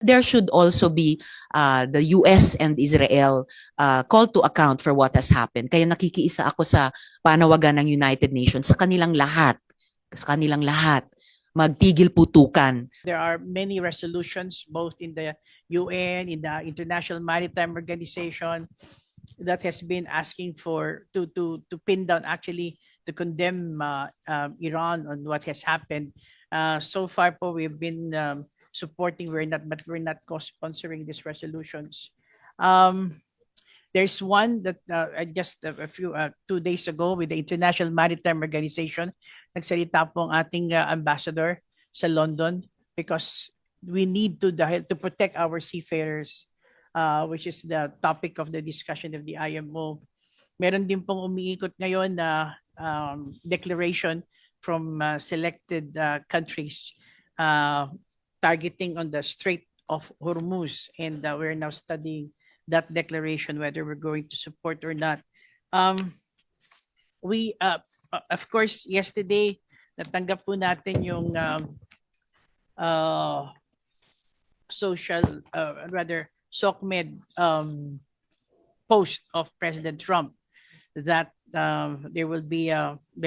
there should also be the US and Israel called to account for what has happened. Kaya nakikiisa ako sa panawagan ng United Nations sa kanilang lahat. Sa kanilang lahat. Magtigil putukan. There are many resolutions both in the UN, in the International Maritime Organization that has been asking for to pin down, actually to condemn Iran on what has happened. So far po we've been supporting, we're not co-sponsoring these resolutions. There's one that just a few 2 days ago with the International Maritime Organization, nagsalita po ang ating ambassador sa London, because we need to protect our seafarers, which is the topic of the discussion of the IMO. Meron din pong umiikot ngayon na declaration from selected countries targeting on the Strait of Hormuz, and we're now studying that declaration, whether we're going to support or not. We, of course, yesterday, natanggap po natin yung SOCMED post of President Trump that there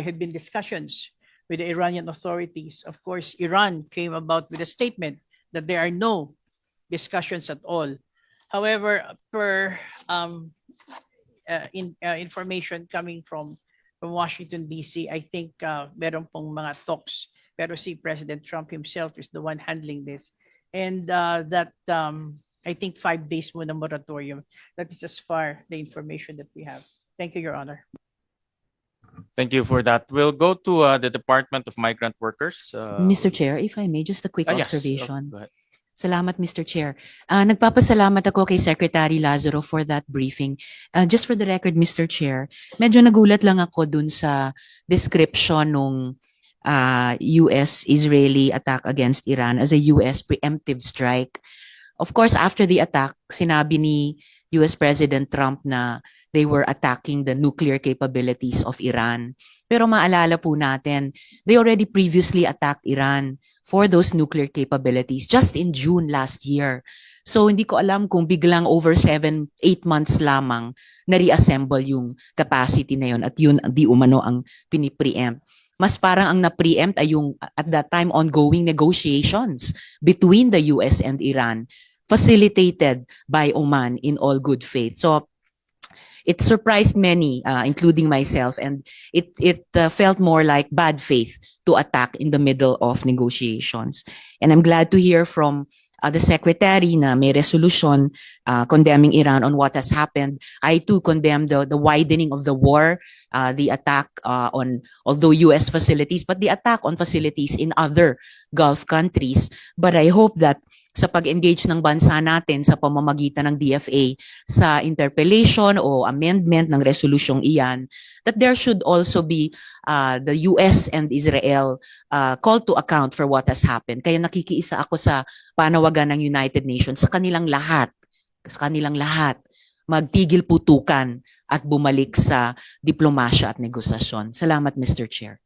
have been discussions with the Iranian authorities. Of course, Iran came about with a statement that there are no discussions at all. However, per information coming from Washington, D.C., I think meron pong mga talks, pero si President Trump himself is the one handling this. And I think 5 days muna moratorium. That is as far the information that we have. Thank you, Your Honor. Thank you for that. We'll go to the Department of Migrant Workers. Mr. Chair, if I may, just a quick yes. observation. Go ahead. Salamat, Mr. Chair. Nagpapasalamat ako kay Secretary Lazaro for that briefing. Just for the record, Mr. Chair, medyo nagulat lang ako dun sa description nung US-Israeli attack against Iran as a US preemptive strike. Of course, after the attack, sinabi ni US President Trump na they were attacking the nuclear capabilities of Iran. Pero maalala po natin, they already previously attacked Iran for those nuclear capabilities just in June last year. So hindi ko alam kung biglang over 7-8 months lamang na-reassemble yung capacity na yun at yun di umano ang pinipreempt. Mas parang ang na-preempt ay yung at that time ongoing negotiations between the US and Iran, facilitated by Oman in all good faith. So it surprised many, including myself, and it felt more like bad faith to attack in the middle of negotiations. And I'm glad to hear from the Secretary na may resolution condemning Iran on what has happened. I too condemn the widening of the war, the attack on, although US facilities, but the attack on facilities in other Gulf countries. But I hope that sa pag-engage ng bansa natin sa pamamagitan ng DFA sa interpellation o amendment ng resolusyong iyan, that there should also be the US and Israel called to account for what has happened. Kaya nakikiisa ako sa panawagan ng United Nations sa kanilang lahat, magtigil putukan at bumalik sa diplomasya at negosasyon. Salamat, Mr. Chair.